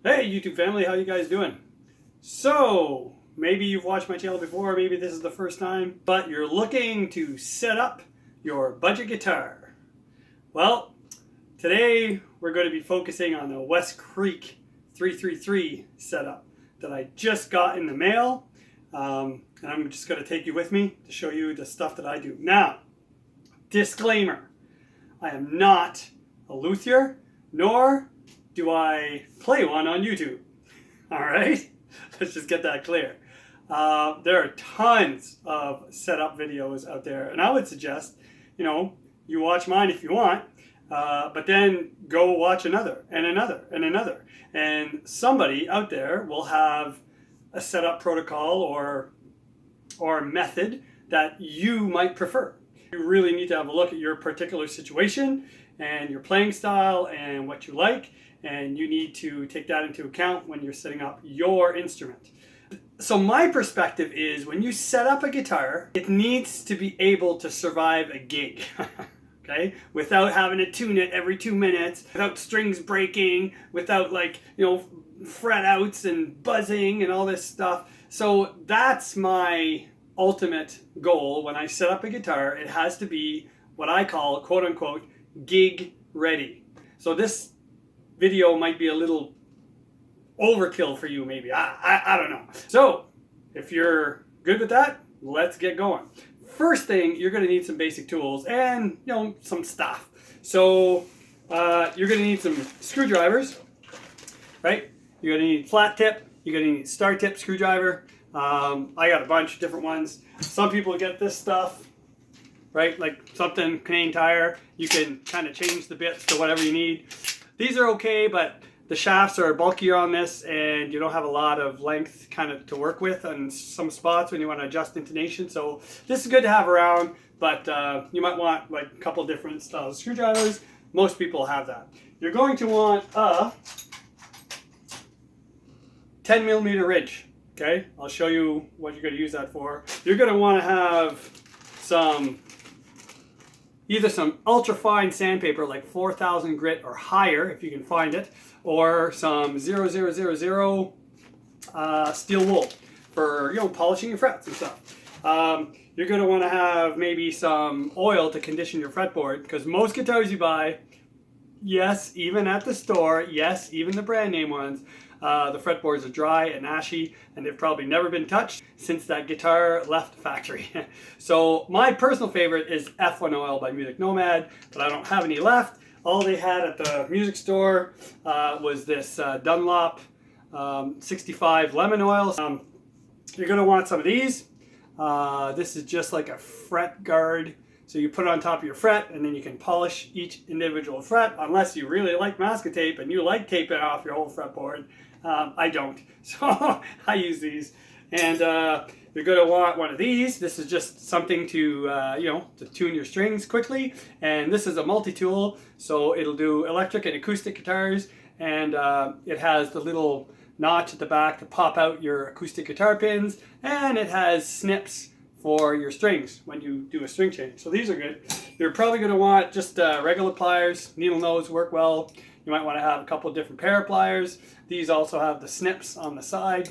Hey YouTube family, how you guys doing? So, maybe you've watched my channel before, maybe this is the first time, but you're looking to set up your budget guitar. Well, today we're going to be focusing on the West Creek 333 setup that I just got in the mail. And I'm just going to take you with me to show you the stuff that I do. Now, disclaimer, I am not a luthier, nor do I play one on YouTube. All right, let's just get that clear. There are tons of setup videos out there, and I would suggest, you watch mine if you want, but then go watch another and another and another, and somebody out there will have a setup protocol or method that you might prefer. You really need to have a look at your particular situation and your playing style and what you like, and you need to take that into account when you're setting up your instrument. So my perspective is, when you set up a guitar, it needs to be able to survive a gig, okay? Without having to tune it every 2 minutes, without strings breaking, without fret outs and buzzing and all this stuff. So that's my ultimate goal when I set up a guitar. It has to be what I call, quote unquote, gig ready. So this video might be a little overkill for you, maybe. I don't know. So if you're good with that, let's get going. First thing, you're going to need some basic tools and some stuff. So you're going to need some screwdrivers, right? You're going to need flat tip. You're going to need star tip screwdriver. I got a bunch of different ones. Some people get this stuff, right? Like something Canadian Tire. You can kind of change the bits to whatever you need. These are okay, but the shafts are bulkier on this, and you don't have a lot of length kind of to work with on some spots when you want to adjust intonation. So this is good to have around, but you might want like a couple different styles of screwdrivers. Most people have that. You're going to want a 10mm wrench. Okay, I'll show you what you're going to use that for. You're going to want to have either some ultra fine sandpaper like 4000 grit or higher if you can find it, or some 0000 steel wool for polishing your frets and stuff. You're going to want to have maybe some oil to condition your fretboard, because most guitars you buy, yes, even at the store, yes, even the brand name ones, the fretboards are dry and ashy, and they've probably never been touched since that guitar left the factory. So my personal favorite is F1 oil by Music Nomad, but I don't have any left. All they had at the music store was this Dunlop 65 lemon oil. You're going to want some of these. This is just like a fret guard. So you put it on top of your fret, and then you can polish each individual fret, unless you really like masking tape and you like taping off your whole fretboard. I don't, so I use these. And you're going to want one of these. This is just something to to tune your strings quickly. And this is a multi-tool, so it'll do electric and acoustic guitars. And it has the little notch at the back to pop out your acoustic guitar pins, and it has snips for your strings when you do a string change. So these are good. You're probably going to want just regular pliers. Needle nose work well. You might want to have a couple of different pair of pliers. These also have the snips on the side.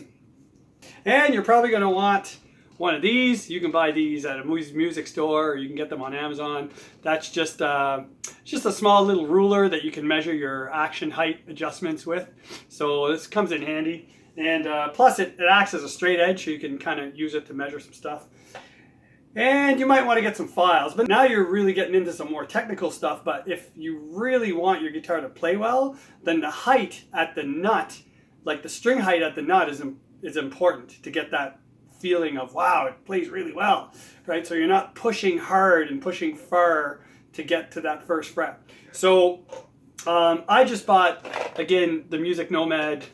And you're probably going to want one of these. You can buy these at a music store, or you can get them on Amazon. That's just a small little ruler that you can measure your action height adjustments with. So this comes in handy. And plus it acts as a straight edge, so you can kind of use it to measure some stuff. And you might want to get some files, but now you're really getting into some more technical stuff. But if you really want your guitar to play well, then the height at the nut, like the string height at the nut, is important to get that feeling of, wow, it plays really well, right? So you're not pushing hard and pushing far to get to that first fret. So I just bought, again, the Music Nomad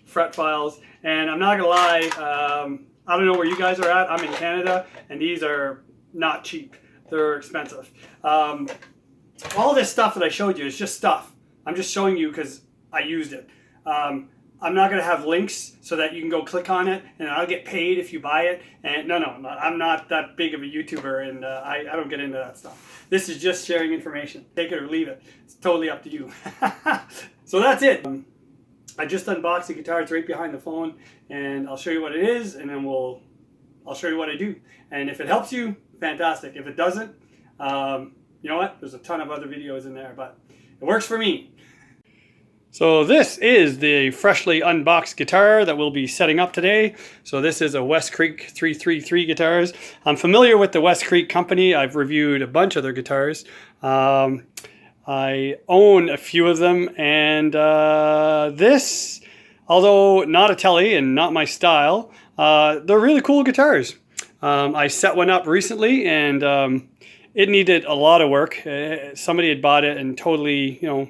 fret files, and I'm not gonna lie, I don't know where you guys are at. I'm in Canada, and these are not cheap. They're expensive. All this stuff that I showed you is just stuff. I'm just showing you because I used it. I'm not going to have links so that you can go click on it, and I'll get paid if you buy it. And no, I'm not that big of a YouTuber, and I don't get into that stuff. This is just sharing information. Take it or leave it. It's totally up to you. So that's it. I just unboxed the guitar. It's right behind the phone, and I'll show you what it is, and then I'll show you what I do. And if it helps you, fantastic. If it doesn't, you know what? There's a ton of other videos in there, but it works for me. So this is the freshly unboxed guitar that we'll be setting up today. So this is a West Creek 333 guitars. I'm familiar with the West Creek company. I've reviewed a bunch of their guitars. I own a few of them, and this, although not a telly and not my style, they're really cool guitars. I set one up recently, and it needed a lot of work. Somebody had bought it and totally, you know,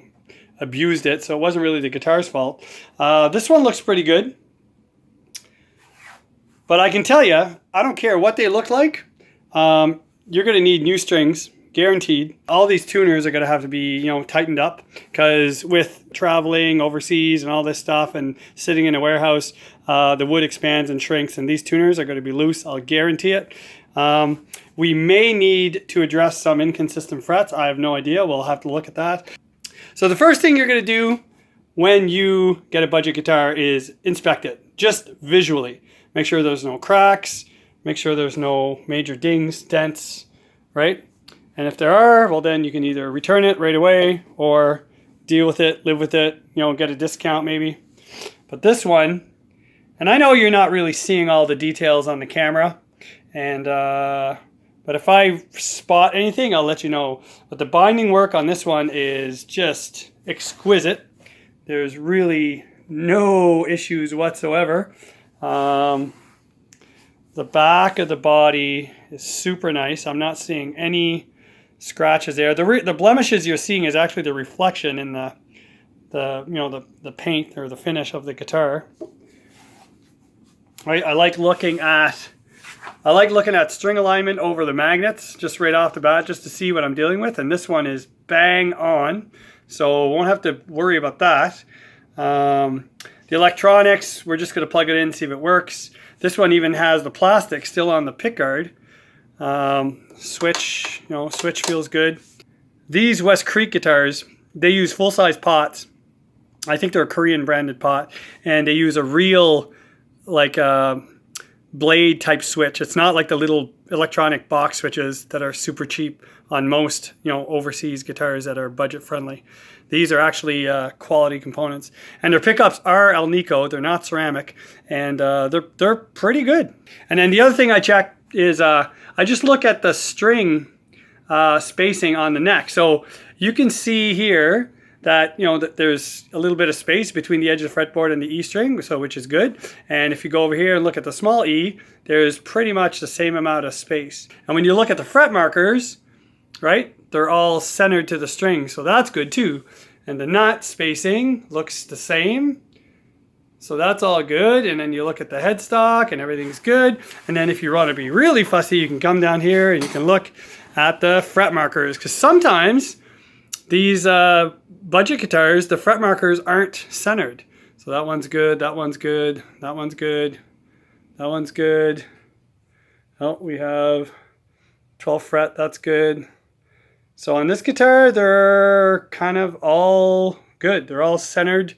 abused it, so it wasn't really the guitar's fault. This one looks pretty good. But I can tell you, I don't care what they look like, you're going to need new strings, guaranteed. All these tuners are going to have to be, you know, tightened up, because with traveling overseas and all this stuff and sitting in a warehouse, the wood expands and shrinks, and these tuners are going to be loose, I'll guarantee it. We may need to address some inconsistent frets. I have no idea. We'll have to look at that. So the first thing you're going to do when you get a budget guitar is inspect it, just visually. Make sure there's no cracks, make sure there's no major dings, dents, right? And if there are, well then you can either return it right away or deal with it, live with it, you know, get a discount maybe. But this one, and I know you're not really seeing all the details on the camera, and but if I spot anything, I'll let you know. But the binding work on this one is just exquisite. There's really no issues whatsoever. The back of the body is super nice. I'm not seeing any scratches there. The blemishes you're seeing is actually the reflection in the paint or the finish of the guitar. Right? I like looking at string alignment over the magnets just right off the bat, just to see what I'm dealing with. And this one is bang on, so won't have to worry about that. The electronics, we're just going to plug it in, see if it works. This one even has the plastic still on the pickguard. Switch, you know, switch feels good. These West Creek guitars, they use full-size pots. I think they're a Korean branded pot, and they use a real, like, blade type switch. It's not like the little electronic box switches that are super cheap on most, you know, overseas guitars that are budget friendly. These are actually quality components, and their pickups are Alnico. They're not ceramic, and they're pretty good. And then the other thing I check is I just look at the string spacing on the neck. So you can see here that, you know, that there's a little bit of space between the edge of the fretboard and the E string, so which is good. And if you go over here and look at the small E, there's pretty much the same amount of space. And when you look at the fret markers, right, they're all centered to the string, so that's good too. And the nut spacing looks the same, so that's all good. And then you look at the headstock and everything's good. And then if you want to be really fussy, you can come down here and you can look at the fret markers, because sometimes these budget guitars, the fret markers aren't centered. So that one's good, that one's good, that one's good, that one's good. Oh, we have 12th fret, that's good. So on this guitar, they're kind of all good. They're all centered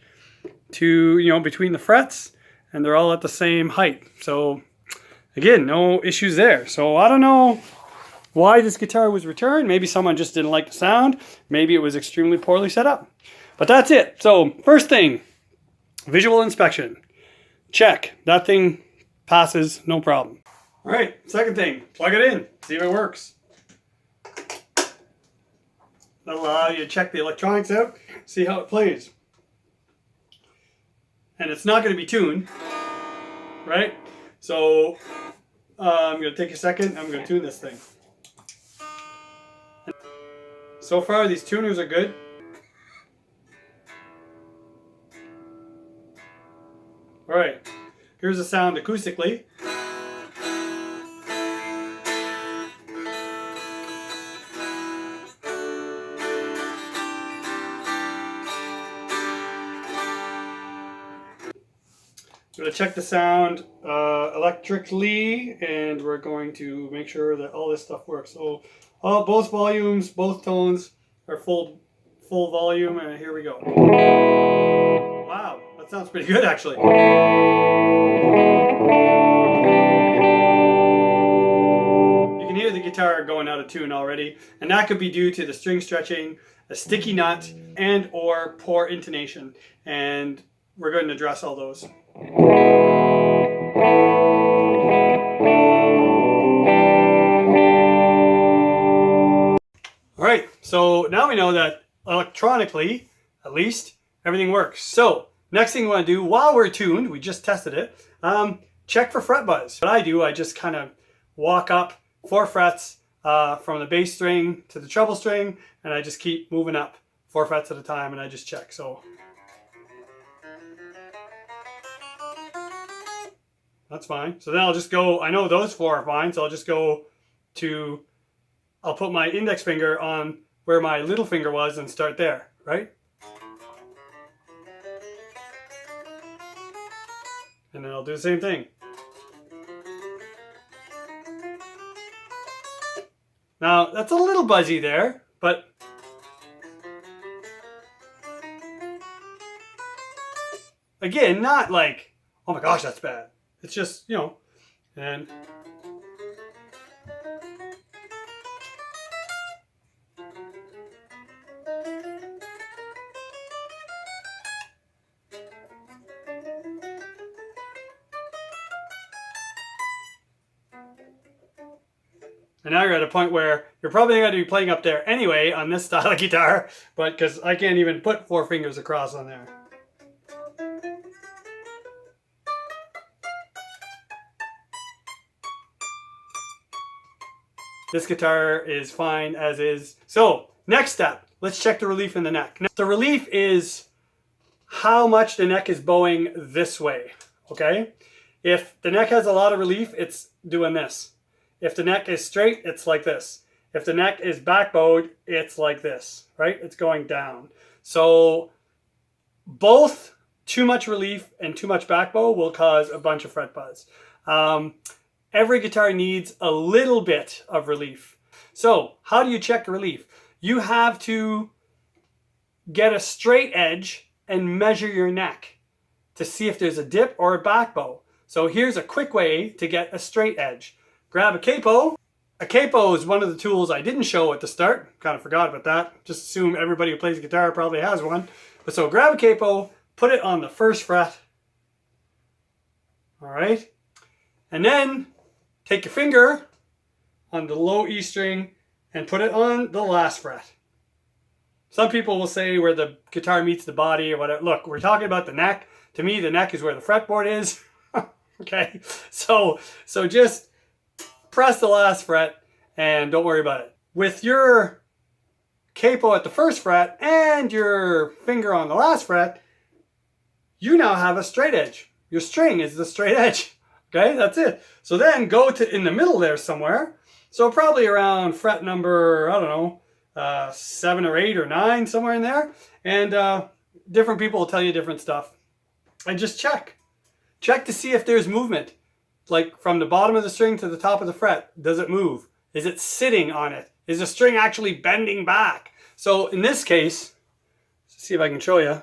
to, you know, between the frets, and they're all at the same height. So again, no issues there. So I don't know why this guitar was returned. Maybe someone just didn't like the sound. Maybe it was extremely poorly set up. But that's it. So first thing, visual inspection. Check. That thing passes, no problem. All right, second thing, plug it in, see if it works. That'll allow you to check the electronics out, see how it plays. And it's not going to be tuned, right? So I'm going to take a second, I'm going to tune this thing. So far, these tuners are good. All right, here's the sound acoustically. I'm going to check the sound electrically, and we're going to make sure that all this stuff works. So both volumes, both tones are full volume, and here we go. Wow, That sounds pretty good actually. You can hear the guitar going out of tune already, and that could be due to the string stretching, a sticky nut, and or poor intonation. And we're going to address all those. All right, so now we know that electronically, at least, everything works. So next thing we want to do while we're tuned, we just tested it, check for fret buzz. What I do, I just kind of walk up 4 frets from the bass string to the treble string, and I just keep moving up 4 frets at a time, and I just check. So that's fine. So then I'll just go, I know those 4 are fine, so I'll just go to, I'll put my index finger on where my little finger was and start there, right? And then I'll do the same thing. Now, that's a little buzzy there, but again, not like, oh my gosh, that's bad. It's just, you know, and now you're at a point where you're probably going to be playing up there anyway on this style of guitar, but because I can't even put 4 fingers across on there. This guitar is fine as is. So next step, let's check the relief in the neck. Now, the relief is how much the neck is bowing this way, okay? If the neck has a lot of relief, it's doing this. If the neck is straight, it's like this. If the neck is back bowed, it's like this, right? It's going down. So both too much relief and too much back bow will cause a bunch of fret buzz. Every guitar needs a little bit of relief. So how do you check relief? You have to get a straight edge and measure your neck to see if there's a dip or a back bow. So here's a quick way to get a straight edge. Grab a capo. A capo is one of the tools I didn't show at the start. Kind of forgot about that. Just assume everybody who plays guitar probably has one. But so grab a capo, put it on the 1st fret. All right. And then take your finger on the low E string and put it on the last fret. Some people will say where the guitar meets the body or whatever. Look, we're talking about the neck. To me, the neck is where the fretboard is. Okay. So just press the last fret and don't worry about it. With your capo at the 1st fret and your finger on the last fret, you now have a straight edge. Your string is the straight edge. Okay, that's it. So then go to in the middle there somewhere. So probably around fret number, I don't know, 7 or 8 or 9, somewhere in there. And different people will tell you different stuff. And just check. Check to see if there's movement. Like from the bottom of the string to the top of the fret, does it move? Is it sitting on it? Is the string actually bending back? So in this case, let's see if I can show you.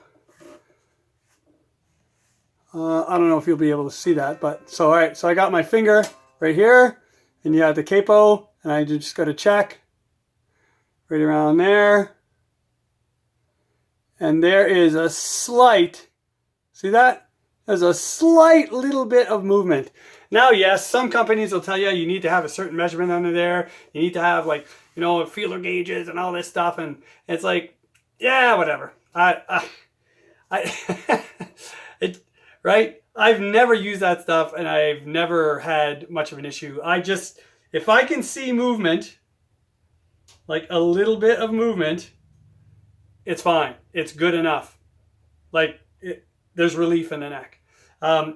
I don't know if you'll be able to see that, but so all right. So I got my finger right here, and you have the capo, and I just got to check right around there, and there is a slight. See that? There's a slight little bit of movement. Now, yes, some companies will tell you you need to have a certain measurement under there. You need to have, like, you know, feeler gauges and all this stuff, and it's like, yeah, whatever. Right? I've never used that stuff, and I've never had much of an issue. If I can see movement, like a little bit of movement, it's fine. It's good enough. Like, there's relief in the neck.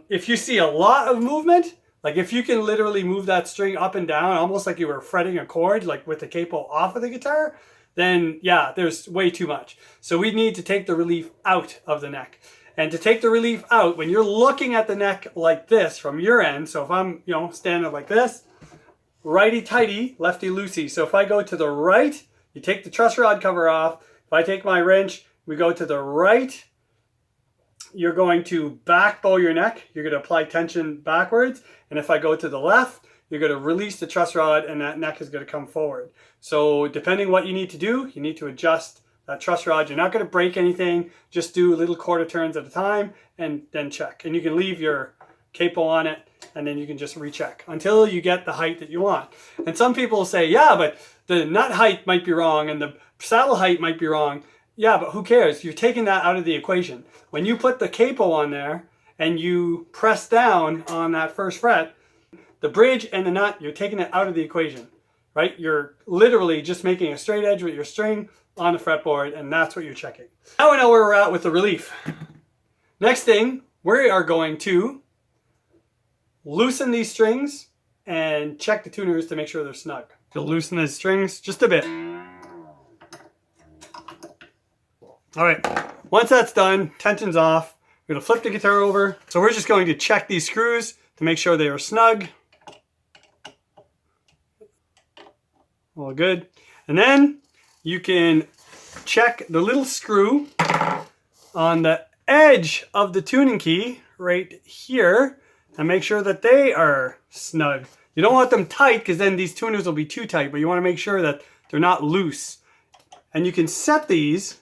If you see a lot of movement, like if you can literally move that string up and down, almost like you were fretting a chord, like with the capo off of the guitar, then yeah, there's way too much. So we need to take the relief out of the neck. And to take the relief out, when you're looking at the neck like this from your end, so if I'm, you know, standing like this, righty-tighty, lefty-loosey. So if I go to the right, you take the truss rod cover off. If I take my wrench, we go to the right, you're going to back bow your neck. You're going to apply tension backwards. And if I go to the left, you're going to release the truss rod and that neck is going to come forward. So depending what you need to do, you need to adjust that truss rod. You're not going to break anything. Just do little quarter turns at a time and then check. And you can leave your capo on it and then you can just recheck until you get the height that you want. And some people say, yeah, but the nut height might be wrong and the saddle height might be wrong. Yeah, but who cares? You're taking that out of the equation. When you put the capo on there and you press down on that first fret, the bridge and the nut, you're taking it out of the equation, right? You're literally just making a straight edge with your string on the fretboard, and that's what you're checking. Now we know where we're at with the relief. Next thing, we are going to loosen these strings and check the tuners to make sure they're snug. You'll loosen these strings just a bit. All right, once that's done, tension's off. We're gonna flip the guitar over. So we're just going to check these screws to make sure they are snug. All good. And then you can check the little screw on the edge of the tuning key right here and make sure that they are snug. You don't want them tight because then these tuners will be too tight, but you want to make sure that they're not loose. And you can set these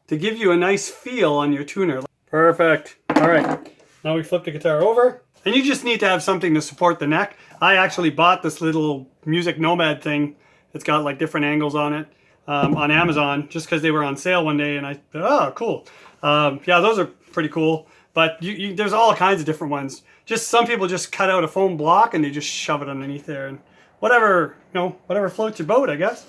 to give you a nice feel on your tuner. Perfect. All right, now we flip the guitar over. And you just need to have something to support the neck. I actually bought this little Music Nomad thing. It's got like different angles on it on Amazon just because they were on sale one day and I thought, oh, cool. Yeah, those are pretty cool. But there's all kinds of different ones. Just some people just cut out a foam block and they just shove it underneath there and whatever, whatever floats your boat, I guess.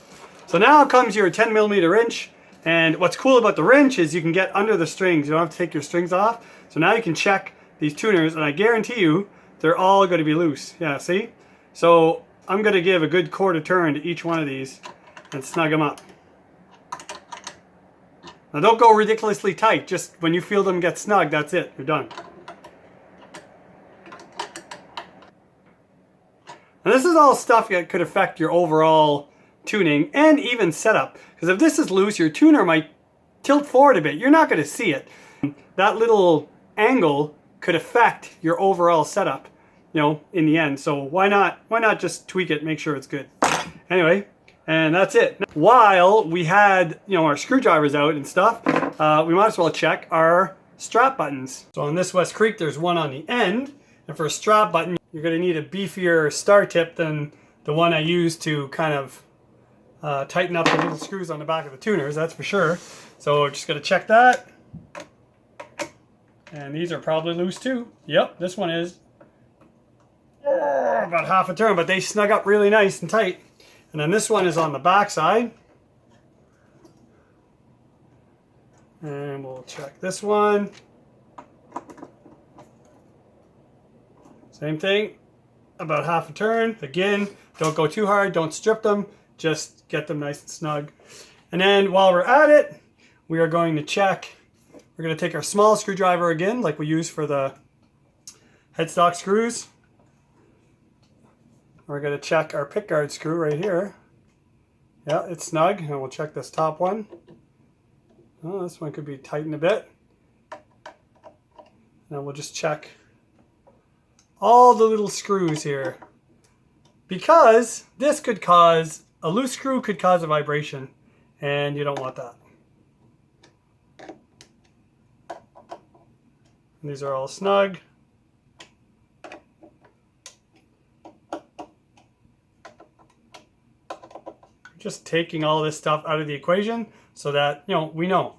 So now comes your 10mm wrench. And what's cool about the wrench is you can get under the strings. You don't have to take your strings off. So now you can check these tuners and I guarantee you they're all going to be loose. Yeah, see? So I'm going to give a good quarter turn to each one of these and snug them up. Now don't go ridiculously tight. Just when you feel them get snug, that's it. You're done. And this is all stuff that could affect your overall tuning and even setup. Because if this is loose, your tuner might tilt forward a bit. You're not going to see it. That little angle could affect your overall setup, in the end. So why not just tweak it, make sure it's good. Anyway, and that's it. While we had, our screwdrivers out and stuff, we might as well check our strap buttons. So on this West Creek, there's one on the end. And for a strap button, you're going to need a beefier star tip than the one I used to kind of tighten up the little screws on the back of the tuners, that's for sure. So just got to check that. And these are probably loose too. Yep, this one is about half a turn, but they snug up really nice and tight. And then this one is on the back side. And we'll check this one. Same thing, about half a turn. Again, don't go too hard, don't strip them, just get them nice and snug. And then while we're at it, we are going to check. We're going to take our small screwdriver again, like we use for the headstock screws. We're going to check our pickguard screw right here. Yeah, it's snug. And we'll check this top one. Oh, this one could be tightened a bit. And we'll just check all the little screws here. Because this could cause, a loose screw could cause a vibration. And you don't want that. And these are all snug. Just taking all this stuff out of the equation so that, we know.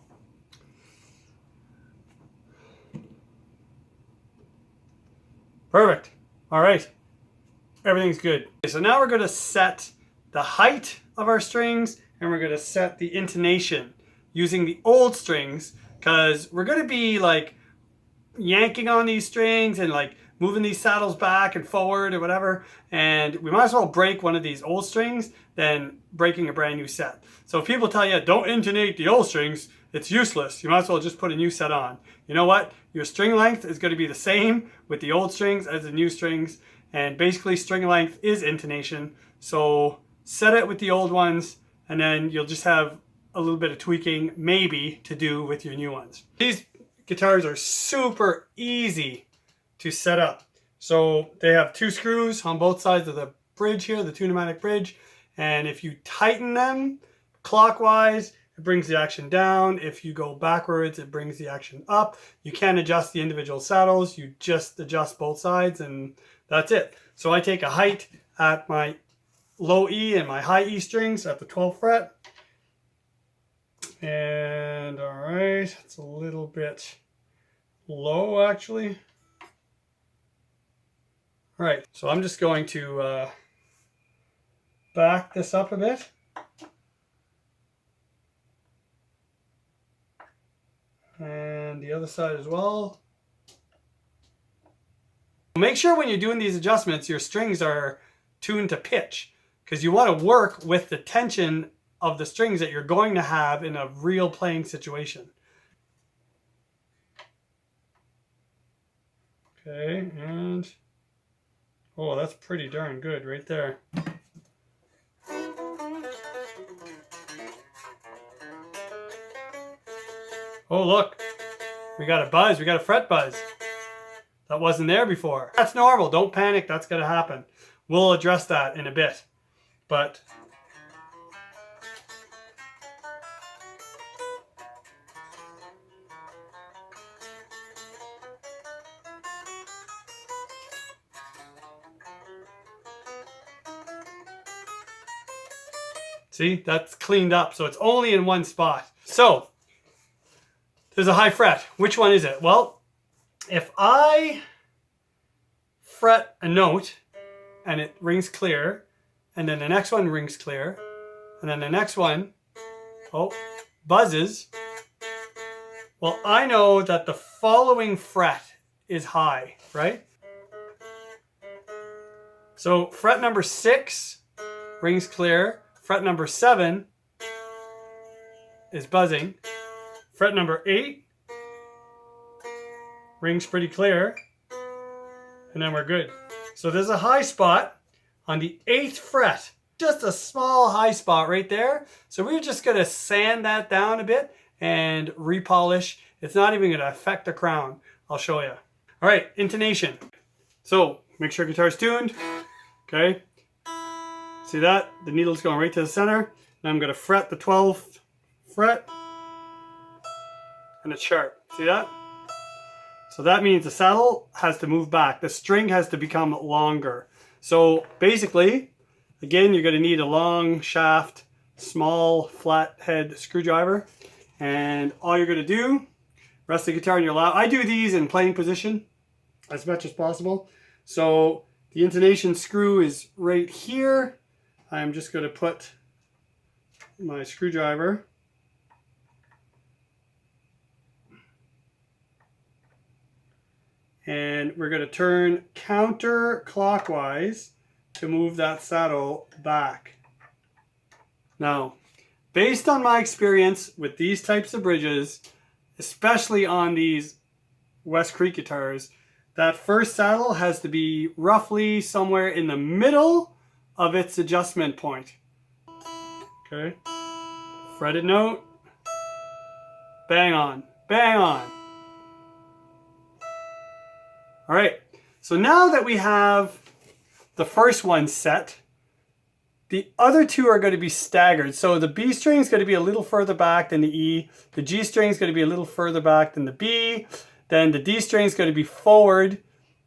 Perfect. All right. Everything's good. Okay, so now we're going to set the height of our strings and we're going to set the intonation using the old strings because we're going to be like yanking on these strings and like moving these saddles back and forward or whatever, and we might as well break one of these old strings than breaking a brand new set. So if people tell you don't intonate the old strings, it's useless. You might as well just put a new set on. You know what? Your string length is going to be the same with the old strings as the new strings, and basically string length is intonation. So set it with the old ones and then you'll just have a little bit of tweaking maybe to do with your new ones. Please guitars are super easy to set up. So they have 2 screws on both sides of the bridge here, the 2-pneumatic bridge. And if you tighten them clockwise, it brings the action down. If you go backwards, it brings the action up. You can't adjust the individual saddles. You just adjust both sides and that's it. So I take a height at my low E and my high E strings at the 12th fret. And all right, it's a little bit low actually. All right, so I'm just going to back this up a bit. And the other side as well. Make sure when you're doing these adjustments, your strings are tuned to pitch, because you want to work with the tension of the strings that you're going to have in a real playing situation. Okay, and oh, that's pretty darn good right there. Oh, look, we got a buzz, we got a fret buzz. That wasn't there before. That's normal, don't panic, that's gonna happen. We'll address that in a bit, but see, that's cleaned up, so it's only in one spot. So, there's a high fret. Which one is it? Well, if I fret a note and it rings clear, and then the next one rings clear, and then the next one, oh, buzzes, well, I know that the following fret is high, right? So fret number 6 rings clear, fret number 7 is buzzing, fret number 8 rings pretty clear, and then we're good. So there's a high spot on the 8th fret, just a small high spot right there. So we're just gonna sand that down a bit and repolish. It's not even gonna affect the crown. I'll show you. All right, intonation. So make sure guitar's tuned, okay? See that? The needle's going right to the center. Now I'm gonna fret the 12th fret, and it's sharp. See that? So that means the saddle has to move back. The string has to become longer. So basically, again, you're going to need a long shaft, small flat head screwdriver. And all you're going to do, rest the guitar in your lap. I do these in playing position as much as possible. So the intonation screw is right here. I'm just going to put my screwdriver and we're going to turn counterclockwise to move that saddle back. Now, based on my experience with these types of bridges, especially on these West Creek guitars, that first saddle has to be roughly somewhere in the middle of its adjustment point. Okay, fretted note, bang on, bang on. All right, so now that we have the first one set, the other two are going to be staggered. So the B string is going to be a little further back than the E. The G string is going to be a little further back than the B. Then the D string is going to be forward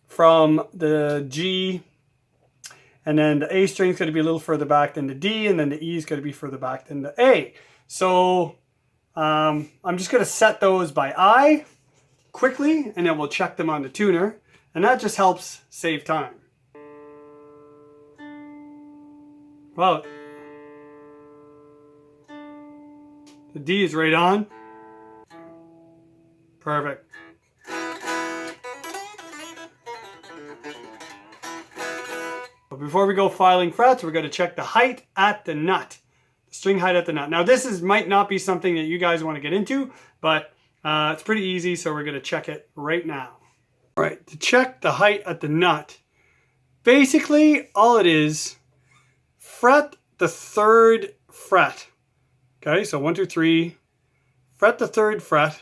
from the G. And then the A string is going to be a little further back than the D. And then the E is going to be further back than the A. So I'm just going to set those by eye quickly, and then we'll check them on the tuner. And that just helps save time. Well, the D is right on. Perfect. But before we go filing frets, we're going to check the height at the nut. The string height at the nut. Now this might not be something that you guys want to get into, but it's pretty easy, so we're going to check it right now. All right, to check the height at the nut, basically all it is, fret the 3rd fret. Okay, so 1, 2, 3, fret the 3rd fret,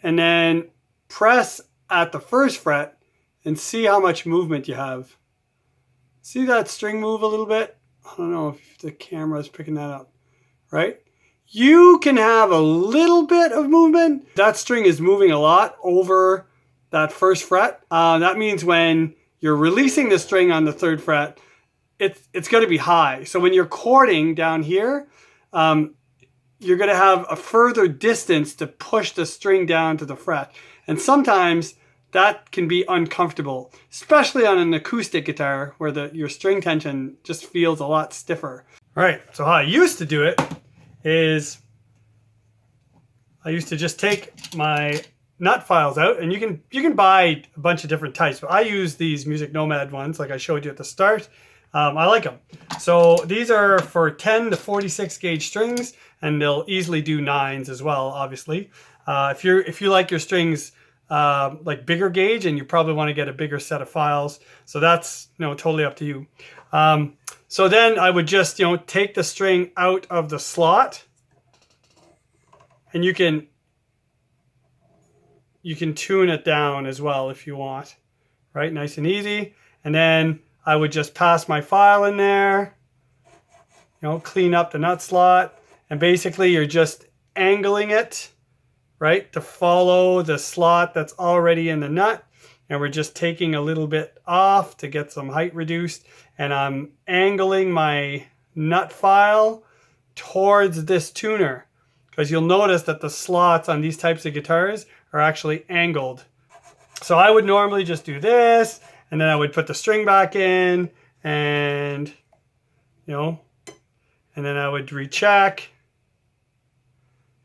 and then press at the first fret and see how much movement you have. See that string move a little bit? I don't know if the camera is picking that up, right? You can have a little bit of movement. That string is moving a lot over that first fret. That means when you're releasing the string on the third fret, it's going to be high. So when you're chording down here, you're going to have a further distance to push the string down to the fret. And sometimes that can be uncomfortable, especially on an acoustic guitar where your string tension just feels a lot stiffer. All right, so how I used to do it is I used to just take my nut files out, and you can buy a bunch of different types, but I use these Music Nomad ones like I showed you at the start. I like them. So these are for 10 to 46 gauge strings, and they'll easily do 9s as well, obviously. If you like your strings like bigger gauge, and you probably want to get a bigger set of files, so that's totally up to you. So then I would just take the string out of the slot, and you can tune it down as well if you want, right? Nice and easy. And then I would just pass my file in there, clean up the nut slot, and basically you're just angling it, right, to follow the slot that's already in the nut. And we're just taking a little bit off to get some height reduced. And I'm angling my nut file towards this tuner, because you'll notice that the slots on these types of guitars are actually angled. So I would normally just do this, and then I would put the string back in, and and then I would recheck.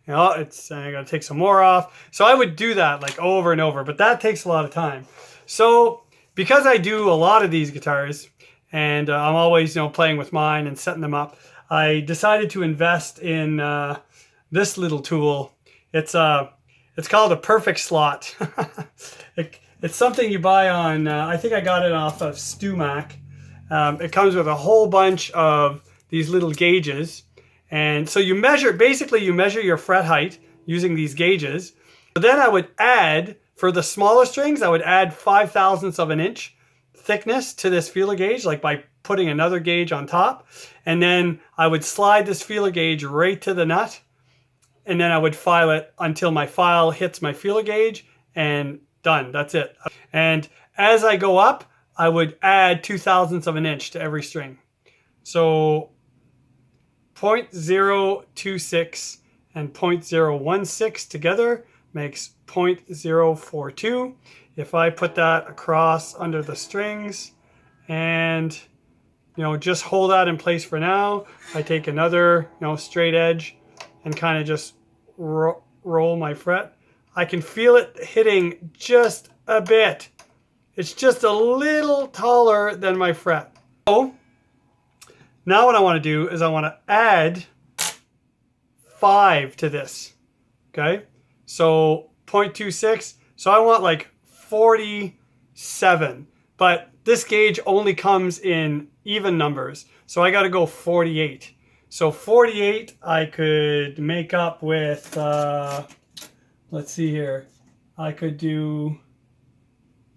I gotta take some more off. So I would do that like over and over, but that takes a lot of time. So because I do a lot of these guitars, and I'm always playing with mine and setting them up, I decided to invest in this little tool. It's called a Perfect Slot. It's something you buy on, I think I got it off of StewMac. It comes with a whole bunch of these little gauges. And so you measure your fret height using these gauges. But then I would add, for the smaller strings, I would add 5/1000ths of an inch thickness to this feeler gauge, like by putting another gauge on top. And then I would slide this feeler gauge right to the nut. And then I would file it until my file hits my feeler gauge, and done. That's it. And as I go up, I would add 2/1000ths of an inch to every string. So 0.026 and 0.016 together makes 0.042. If I put that across under the strings and just hold that in place for now, I take another straight edge and kind of just roll my fret. I can feel it hitting just a bit. It's just a little taller than my fret. So now what I want to do is I want to add 5 to this. Okay, so 0.26. So I want like 47, but this gauge only comes in even numbers, so I got to go 48. So 48 I could make up with, let's see here, I could do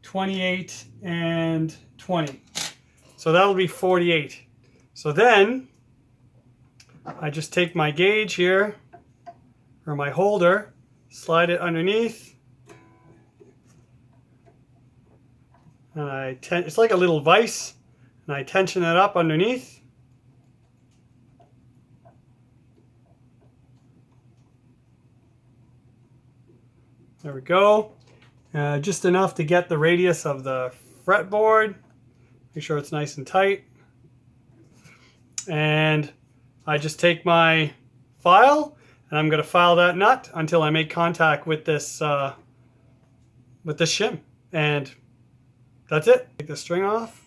28 and 20. So that'll be 48. So then I just take my gauge here, or my holder, slide it underneath, and it's like a little vise, and I tension it up underneath. There we go. Just enough to get the radius of the fretboard. Make sure it's nice and tight. And I just take my file, and I'm going to file that nut until I make contact with this shim. And that's it. Take the string off,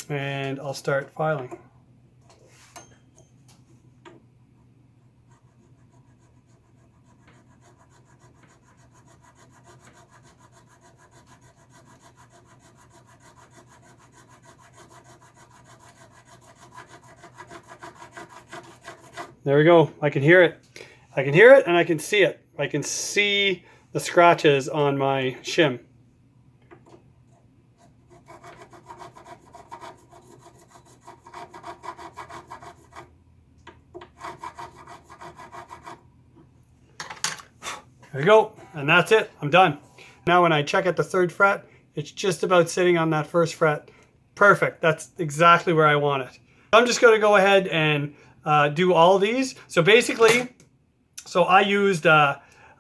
and I'll start filing. There we go. I can hear it. I can hear it, and I can see it. I can see the scratches on my shim. There you go, and that's it. I'm done. Now when I check at the 3rd fret, it's just about sitting on that 1st fret. Perfect. That's exactly where I want it. I'm just going to go ahead and do all these. So basically, I used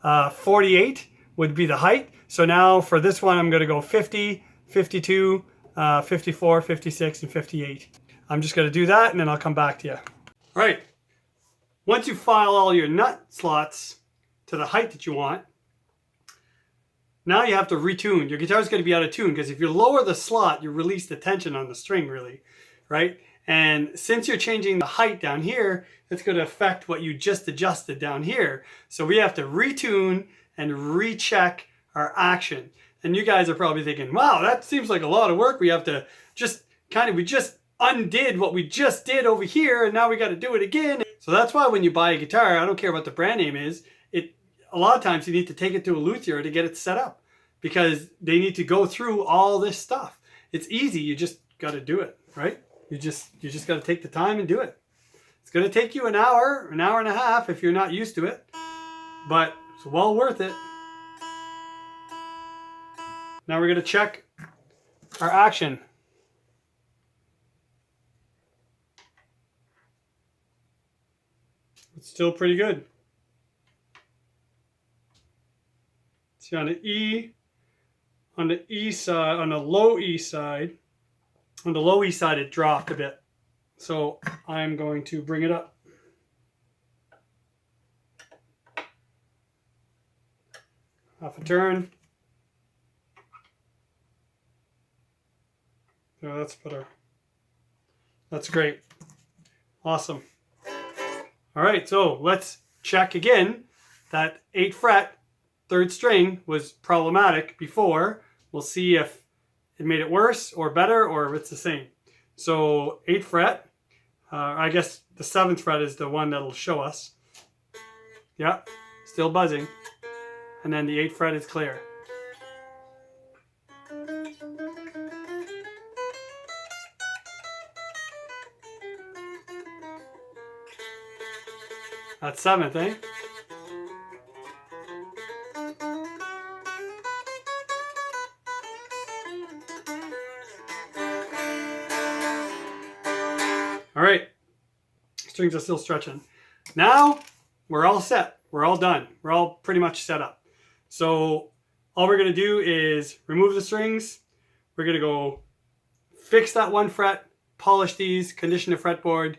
48 would be the height. So now for this one, I'm going to go 50, 52, 54, 56, and 58. I'm just going to do that, and then I'll come back to you. All right. Once you file all your nut slots to the height that you want, now you have to retune. Your guitar is going to be out of tune because if you lower the slot, you release the tension on the string, really, right? And since you're changing the height down here, it's going to affect what you just adjusted down here. So we have to retune and recheck our action. And you guys are probably thinking, wow, that seems like a lot of work. We have to just we just undid what we just did over here, and now we got to do it again. So that's why when you buy a guitar, I don't care what the brand name is, a lot of times you need to take it to a luthier to get it set up because they need to go through all this stuff. It's easy. You just got to do it, right? You just got to take the time and do it. It's going to take you an hour and a half if you're not used to it, but it's well worth it. Now we're going to check our action. It's still pretty good. See, on the E side, on the low E side, it dropped a bit. So I'm going to bring it up. Half a turn. So that's better. That's great. Awesome. All right, so let's check again. That 8th fret, 3rd string was problematic before. We'll see if it made it worse or better or if it's the same. So 8th fret, I guess the 7th fret is the one that'll show us. Yeah, still buzzing. And then the 8th fret is clear. That's 7th, eh? All right, strings are still stretching. Now we're all set. We're all done. We're all pretty much set up. So all we're going to do is remove the strings. We're going to go fix that 1 fret, polish these, condition the fretboard,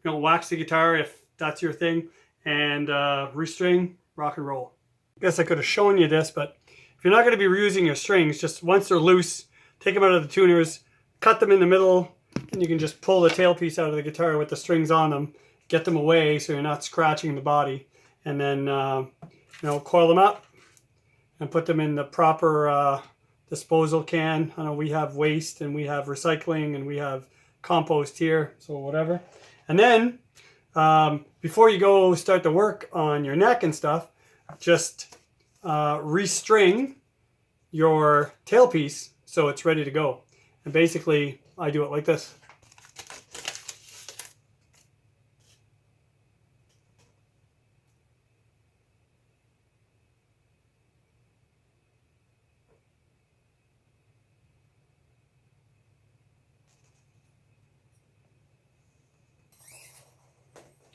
wax the guitar if that's your thing, and restring, rock and roll. I guess I could have shown you this, but if you're not going to be reusing your strings, just once they're loose, take them out of the tuners, cut them in the middle, and you can just pull the tailpiece out of the guitar with the strings on them, get them away so you're not scratching the body, and then coil them up and put them in the proper disposal can. I know we have waste and we have recycling and we have compost here, so whatever. And then before you go start the work on your neck and stuff, just restring your tailpiece so it's ready to go. And basically I do it like this.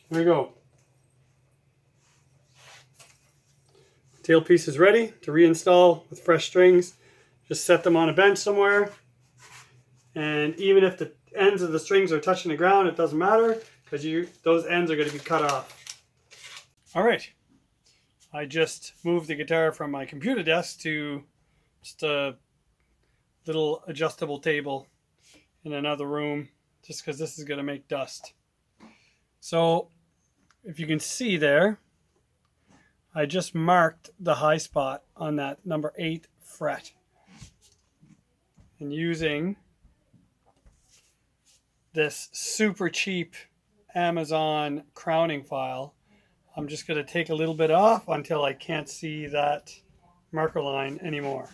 There you go. Tailpiece is ready to reinstall with fresh strings. Just set them on a bench somewhere. And even if the ends of the strings are touching the ground, it doesn't matter because those ends are going to be cut off. All right. I just moved the guitar from my computer desk to just a little adjustable table in another room just because this is going to make dust. So if you can see there, I just marked the high spot on that number 8 fret. And using this super cheap Amazon crowning file, I'm just going to take a little bit off until I can't see that marker line anymore.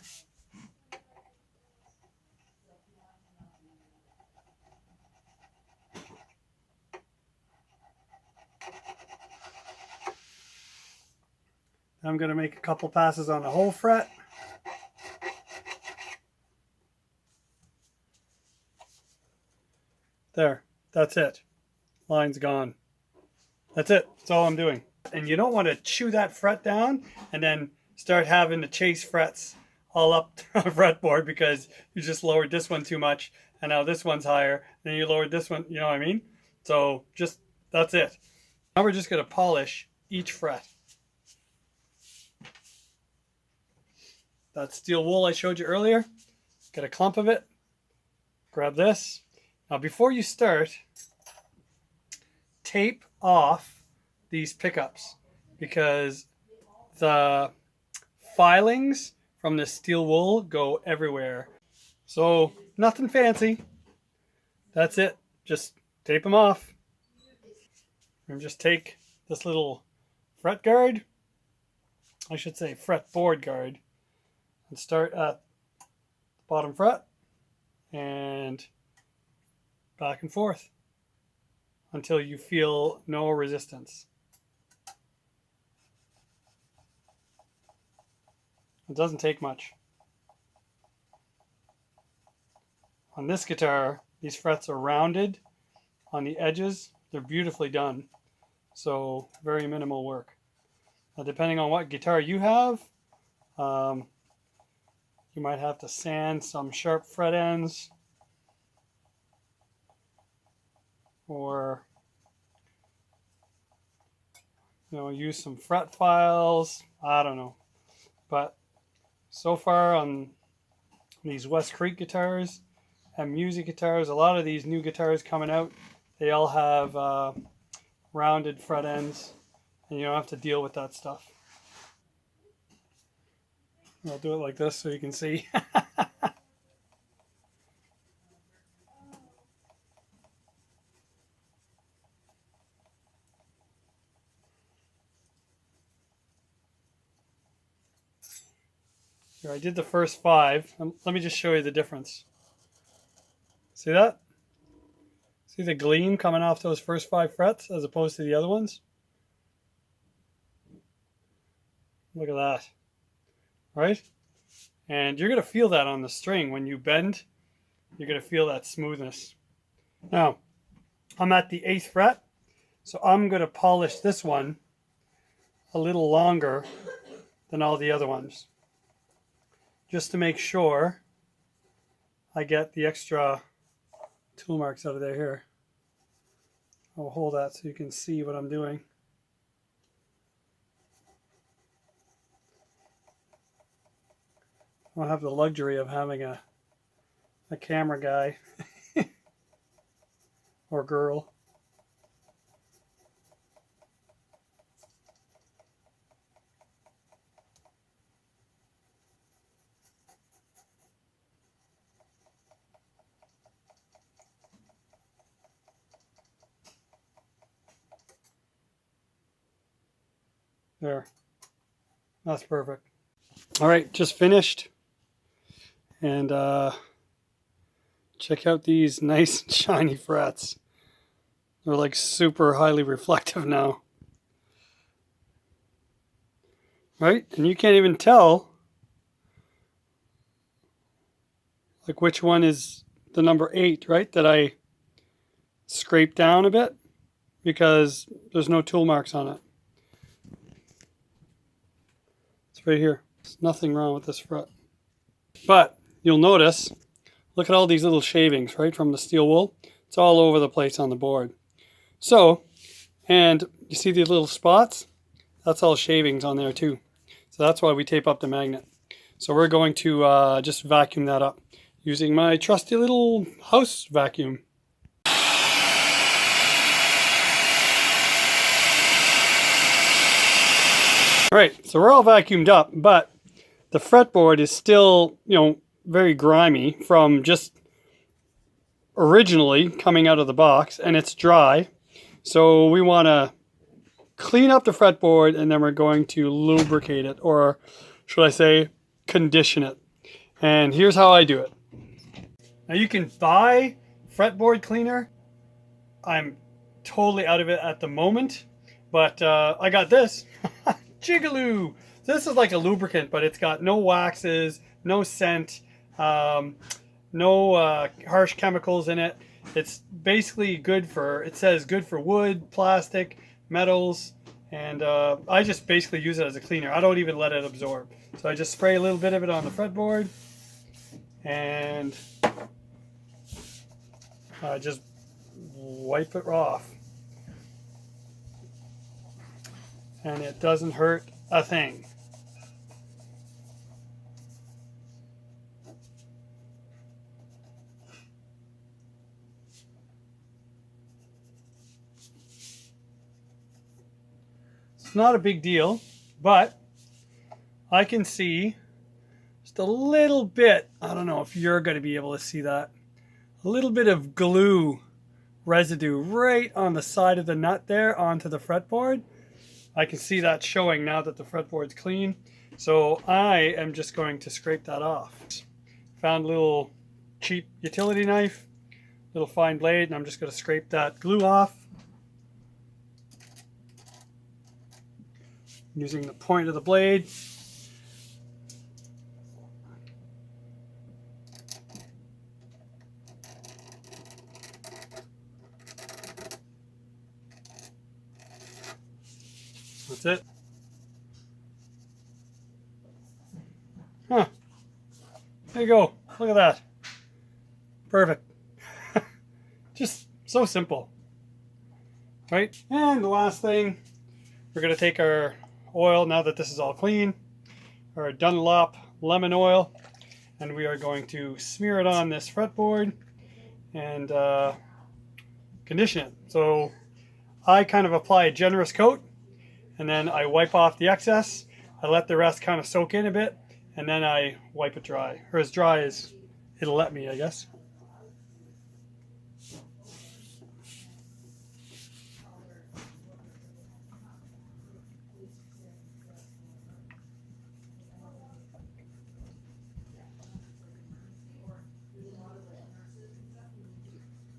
I'm going to make a couple passes on the whole fret. There, that's it. Line's gone. That's it. That's all I'm doing. And you don't want to chew that fret down and then start having to chase frets all up the fretboard because you just lowered this one too much and now this one's higher. Then you lowered this one, you know what I mean? So just, that's it. Now we're just going to polish each fret. That steel wool I showed you earlier, get a clump of it, grab this. Now before you start, tape off these pickups because the filings from the steel wool go everywhere. So nothing fancy. That's it. Just tape them off. And just take this little fret guard, I should say fretboard guard, and start at the bottom fret and back and forth until you feel no resistance. It doesn't take much. On this guitar, these frets are rounded on the edges. They're beautifully done. So very minimal work. Now, depending on what guitar you have, you might have to sand some sharp fret ends or use some fret files. I don't know. But so far on these West Creek guitars and music guitars, a lot of these new guitars coming out, they all have rounded fret ends and you don't have to deal with that stuff. I'll do it like this so you can see. Here, I did the first 5. Let me just show you the difference. See that? See the gleam coming off those first 5 frets as opposed to the other ones? Look at that. Right? And you're going to feel that on the string. When you bend, you're going to feel that smoothness. Now, I'm at the 8th fret, so I'm going to polish this one a little longer than all the other ones, just to make sure I get the extra tool marks out of there here. I'll hold that so you can see what I'm doing. I don't have the luxury of having a camera guy or girl. There. That's perfect. All right, just finished. And check out these nice shiny frets. They're like super highly reflective now. Right? And you can't even tell like which one is the number 8, right? That I scraped down a bit because there's no tool marks on it. It's right here. There's nothing wrong with this fret. But you'll notice, look at all these little shavings, right, from the steel wool. It's all over the place on the board. So, and you see these little spots? That's all shavings on there too. So that's why we tape up the magnet. So we're going to just vacuum that up using my trusty little house vacuum. All right, so we're all vacuumed up, but the fretboard is still, very grimy from just originally coming out of the box, and it's dry. So we want to clean up the fretboard, and then we're going to lubricate it, or should I say condition it. And here's how I do it. Now you can buy fretboard cleaner. I'm totally out of it at the moment, but I got this. Jigaloo. This is like a lubricant, but it's got no waxes, no scent, no harsh chemicals in it. It's basically good for, it says good for wood, plastic, metals, and I just basically use it as a cleaner. I don't even let it absorb. So I just spray a little bit of it on the fretboard, and just wipe it off. And it doesn't hurt a thing. It's not a big deal, but I can see just a little bit, I don't know if you're going to be able to see that, a little bit of glue residue right on the side of the nut there onto the fretboard. I can see that showing now that the fretboard's clean. So I am just going to scrape that off. Found a little cheap utility knife, little fine blade, and I'm just going to scrape that glue off using the point of the blade. That's it. Huh. There you go. Look at that. Perfect. Just so simple. Right? And the last thing, we're going to take our oil, now that this is all clean, our Dunlop lemon oil, and we are going to smear it on this fretboard and condition it. So I kind of apply a generous coat, and then I wipe off the excess. I let the rest kind of soak in a bit, and then I wipe it dry, or as dry as it'll let me, I guess.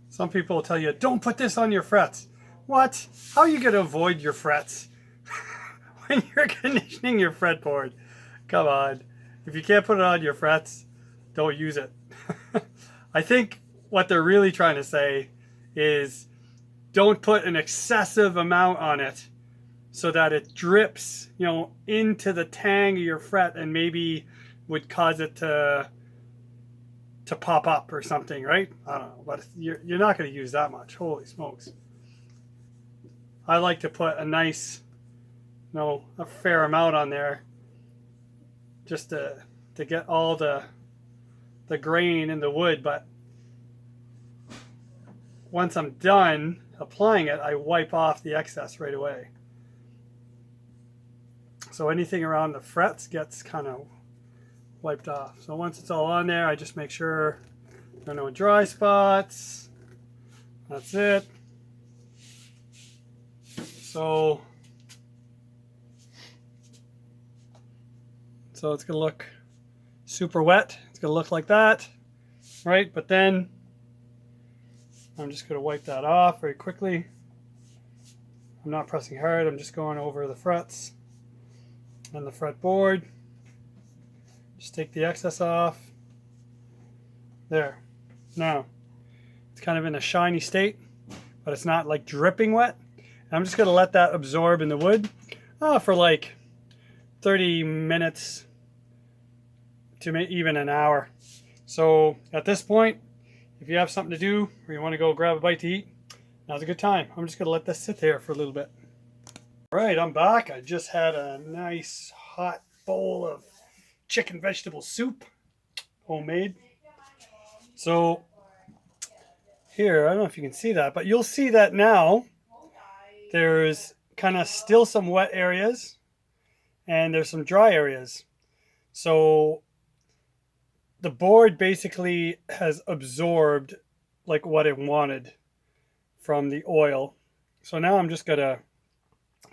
Some people will tell you, don't put this on your frets. What? How are you going to avoid your frets when you're conditioning your fretboard? Come on. If you can't put it on your frets, don't use it. I think what they're really trying to say is don't put an excessive amount on it so that it drips, you know, into the tang of your fret and maybe would cause it to pop up or something, right? I don't know, but you're not going to use that much. Holy smokes. I like to put a nice, you know, a fair amount on there just to get all the grain in the wood. But once I'm done applying it, I wipe off the excess right away. So anything around the frets gets kind of wiped off. So once it's all on there, I just make sure there are no dry spots. That's it. So it's gonna look super wet. It's gonna look like that, right? But then I'm just gonna wipe that off very quickly. I'm not pressing hard. I'm just going over the frets and the fretboard. Just take the excess off. There. Now, it's kind of in a shiny state, but it's not like dripping wet. And I'm just going to let that absorb in the wood for like 30 minutes to even an hour. So at this point, if you have something to do or you want to go grab a bite to eat, now's a good time. I'm just going to let this sit there for a little bit. All right, I'm back. I just had a nice hot bowl of chicken vegetable soup, homemade. So here, I don't know if you can see that, but you'll see that now there's kind of still some wet areas and there's some dry areas. So the board basically has absorbed like what it wanted from the oil. So now I'm just gonna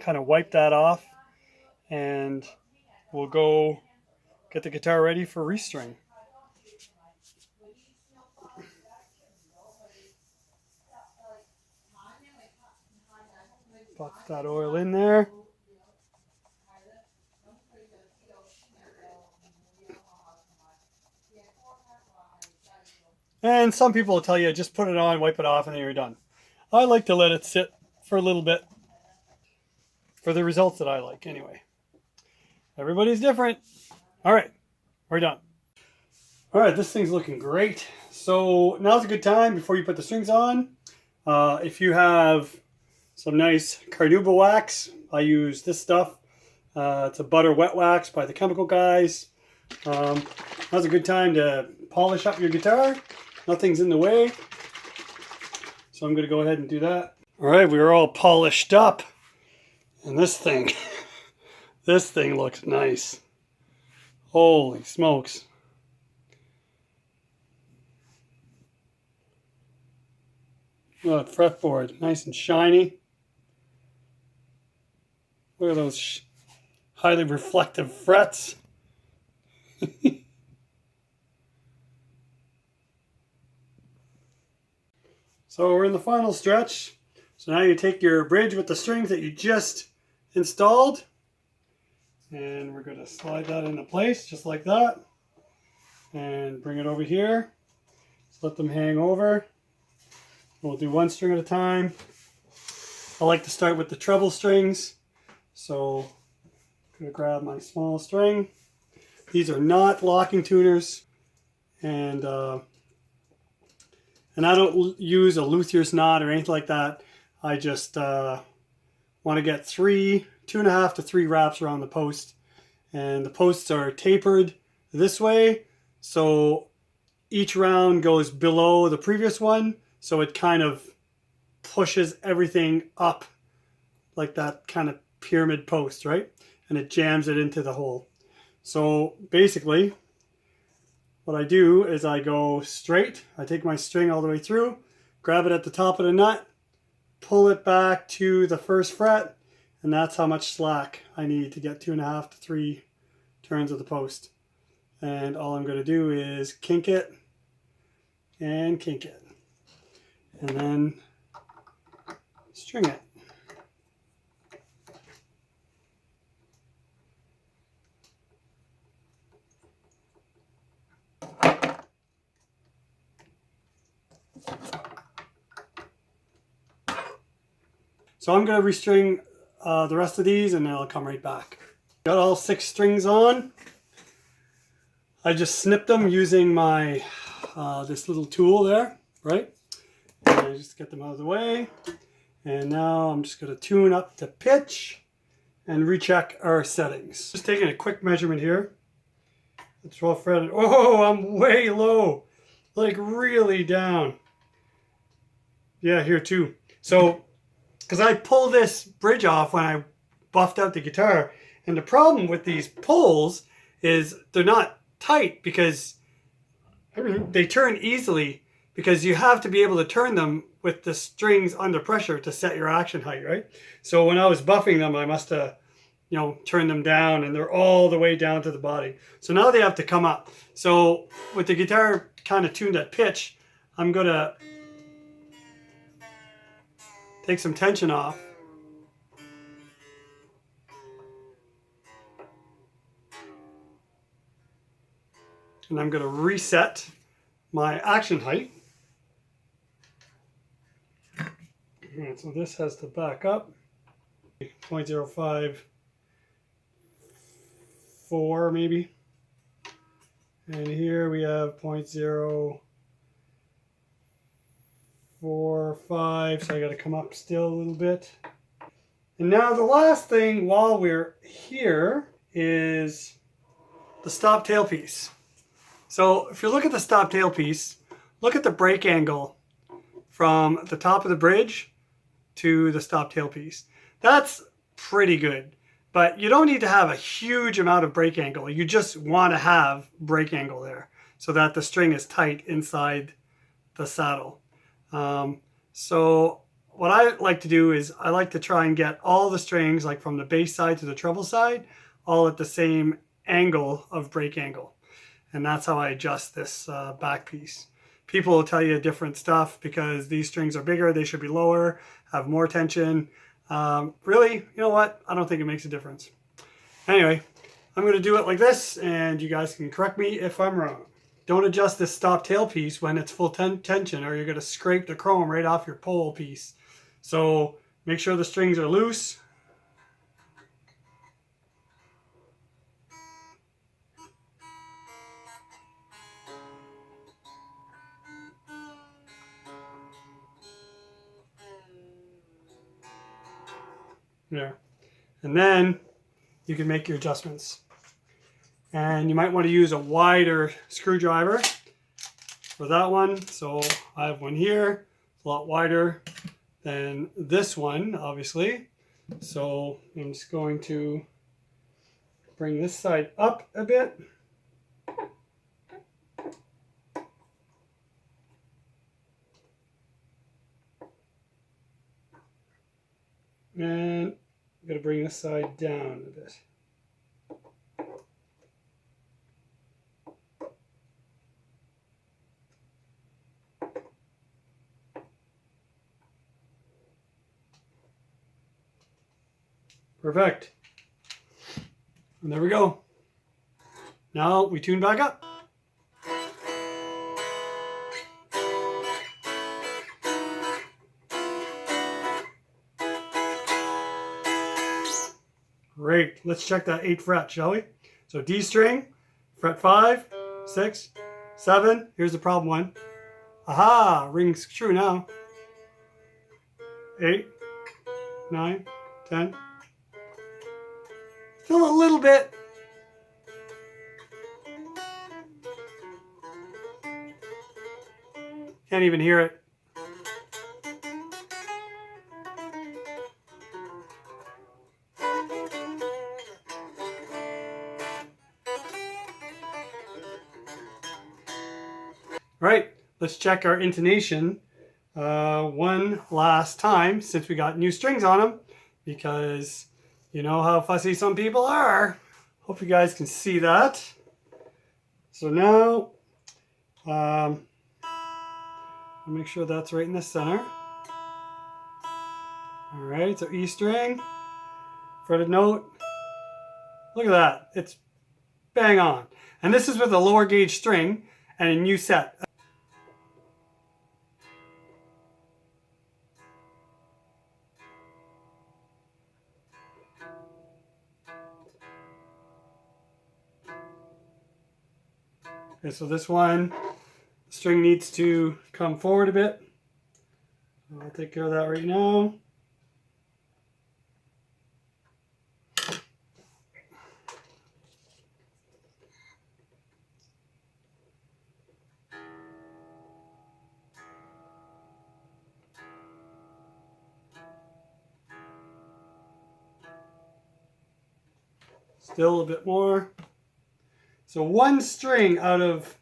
kind of wipe that off, and we'll go get the guitar ready for restring. Pop that oil in there. And some people will tell you, just put it on, wipe it off, and then you're done. I like to let it sit for a little bit for the results that I like anyway. Everybody's different. All right, we're done. All right, this thing's looking great. So now's a good time before you put the strings on. If you have some nice carnauba wax, I use this stuff. It's a butter wet wax by the chemical guys. Now's a good time to polish up your guitar. Nothing's in the way. So I'm going to go ahead and do that. All right, we are all polished up. And this thing, this thing looks nice. Holy smokes. Look at that fretboard, nice and shiny. Look at those highly reflective frets. So we're in the final stretch. So now you take your bridge with the strings that you just installed, and we're going to slide that into place just like that, and bring it over here. Just let them hang over. We'll do one string at a time. I like to start with the treble strings, so I'm going to grab my small string. These are not locking tuners, and I don't use a Luthier's knot or anything like that. I just want to get 2.5 to 3 wraps around the post, and the posts are tapered this way, so each round goes below the previous one, so it kind of pushes everything up like that kind of pyramid post, right? And it jams it into the hole. So basically what I do is I go straight, I take my string all the way through, grab it at the top of the nut, pull it back to the first fret, and that's how much slack I need to get 2.5 to 3 turns of the post. And all I'm going to do is kink it and kink it, and then string it. So I'm going to restring the rest of these, and then I'll come right back. Got all 6 strings on. I just snipped them using my this little tool there, right? And I just get them out of the way. And now I'm just going to tune up to pitch and recheck our settings. Just taking a quick measurement here. The 12th fret. Oh, I'm way low. Like really down. Yeah, here too. So, because I pulled this bridge off when I buffed out the guitar, and the problem with these pulls is they're not tight because they turn easily, because you have to be able to turn them with the strings under pressure to set your action height, right? So when I was buffing them, I must have, turned them down, and they're all the way down to the body. So now they have to come up. So with the guitar kind of tuned at pitch, I'm going to take some tension off. And I'm going to reset my action height. Alright, so this has to back up. 0.054 maybe. And here we have 0.045, so I got to come up still a little bit. And now the last thing while we're here is the stop tailpiece. So if you look at the stop tailpiece, look at the break angle from the top of the bridge to the stop tailpiece. That's pretty good, but you don't need to have a huge amount of break angle. You just want to have break angle there so that the string is tight inside the saddle. So what I like to do is I like to try and get all the strings, like from the bass side to the treble side, all at the same angle of break angle. And that's how I adjust this back piece. People will tell you different stuff because these strings are bigger, they should be lower, have more tension. Really, you know what? I don't think it makes a difference. Anyway, I'm going to do it like this, and you guys can correct me if I'm wrong. Don't adjust this stop tail piece when it's full tension, or you're going to scrape the chrome right off your pole piece. So make sure the strings are loose. There. And then you can make your adjustments. And you might want to use a wider screwdriver for that one. So I have one here, a lot wider than this one, obviously. So I'm just going to bring this side up a bit. And I'm going to bring this side down a bit. Perfect. And there we go. Now we tune back up. Great. Let's check that 8th fret, shall we? So D string, fret 5, 6, 7. Here's the problem one. Aha! Rings true now. 8, 9, 10. Still a little bit. Can't even hear it. Right, let's check our intonation one last time since we got new strings on them, because you know how fussy some people are. Hope you guys can see that. So now, I'll make sure that's right in the center. All right, so E string, fretted note. Look at that, it's bang on. And this is with a lower gauge string and a new set. Okay, so this one, the string needs to come forward a bit. I'll take care of that right now. Still a bit more. So one string out of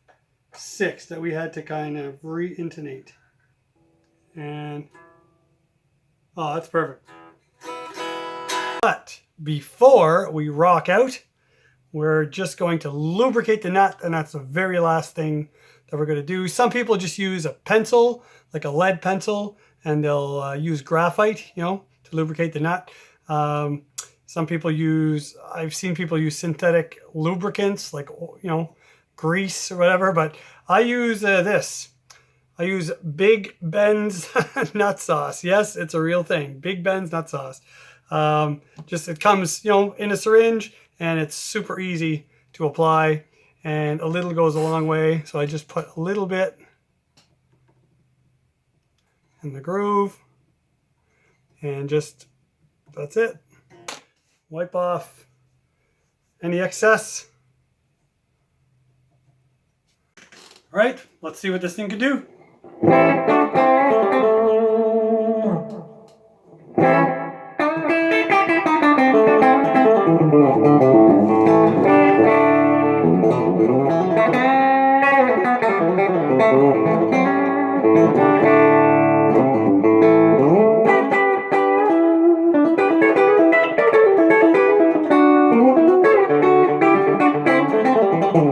6 that we had to kind of re-intonate. And, oh, that's perfect. But before we rock out, we're just going to lubricate the nut, and that's the very last thing that we're going to do. Some people just use a pencil, like a lead pencil, and they'll use graphite, you know, to lubricate the nut. Some people use, I've seen people use synthetic lubricants, like, you know, grease or whatever, but I use this. I use Big Ben's nut sauce. Yes, it's a real thing. Big Ben's nut sauce. Just, it comes, you know, in a syringe, and it's super easy to apply, and a little goes a long way. So I just put a little bit in the groove, and just, that's it. Wipe off any excess. All right, let's see what this thing can do.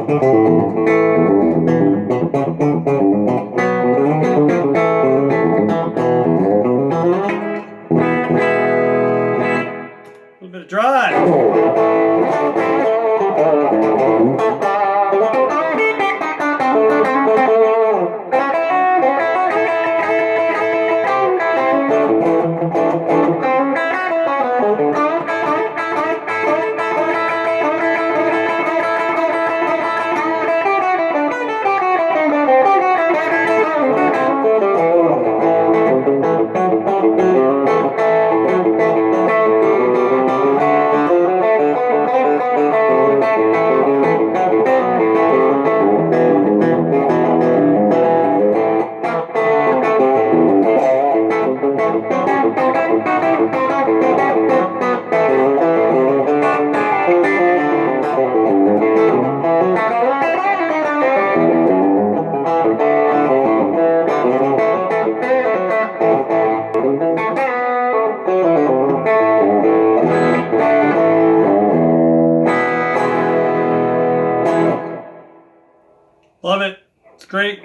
little bit of drive. Love it. It's great.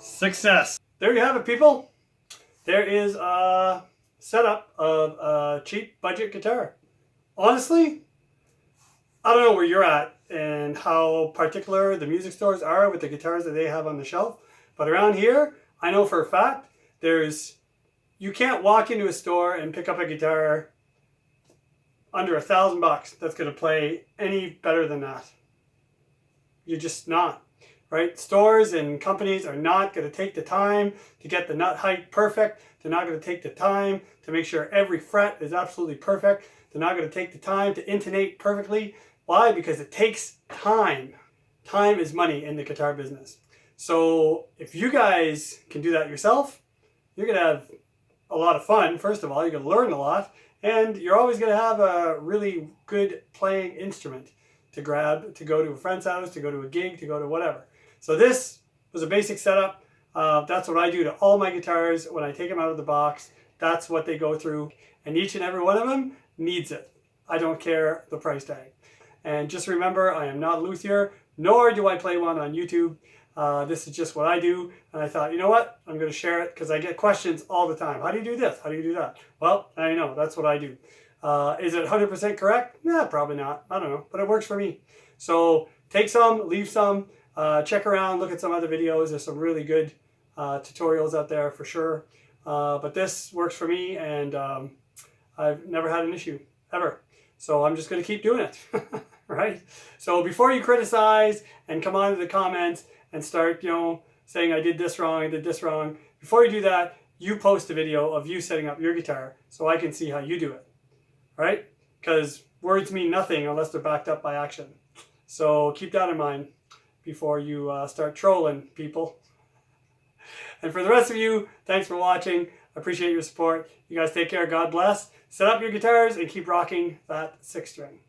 Success. There you have it, people. There is a setup of a cheap budget guitar. Honestly, I don't know where you're at and how particular the music stores are with the guitars that they have on the shelf, but around here, I know for a fact you can't walk into a store and pick up a guitar under $1,000 that's going to play any better than that. You're just not. Right? Stores and companies are not going to take the time to get the nut height perfect. They're not going to take the time to make sure every fret is absolutely perfect. They're not going to take the time to intonate perfectly. Why? Because it takes time. Time is money in the guitar business. So if you guys can do that yourself, you're going to have a lot of fun. First of all, you're going to learn a lot, and you're always going to have a really good playing instrument to grab, to go to a friend's house, to go to a gig, to go to whatever. So this was a basic setup. That's what I do to all my guitars when I take them out of the box. That's what they go through. And each and every one of them needs it. I don't care the price tag. And just remember, I am not Luthier, nor do I play one on YouTube. This is just what I do. And I thought, you know what? I'm going to share it because I get questions all the time. How do you do this? How do you do that? Well, I know. That's what I do. Is it 100% correct? Nah, probably not. I don't know. But it works for me. So take some, leave some. Check around, look at some other videos. There's some really good tutorials out there for sure. But this works for me, and I've never had an issue, ever. So I'm just going to keep doing it, right? So before you criticize and come on to the comments and start, saying I did this wrong, I did this wrong, before you do that, you post a video of you setting up your guitar so I can see how you do it, right? Because words mean nothing unless they're backed up by action. So keep that in mind before you start trolling people. And for the rest of you, thanks for watching. I appreciate your support. You guys take care. God bless. Set up your guitars and keep rocking that 6 string.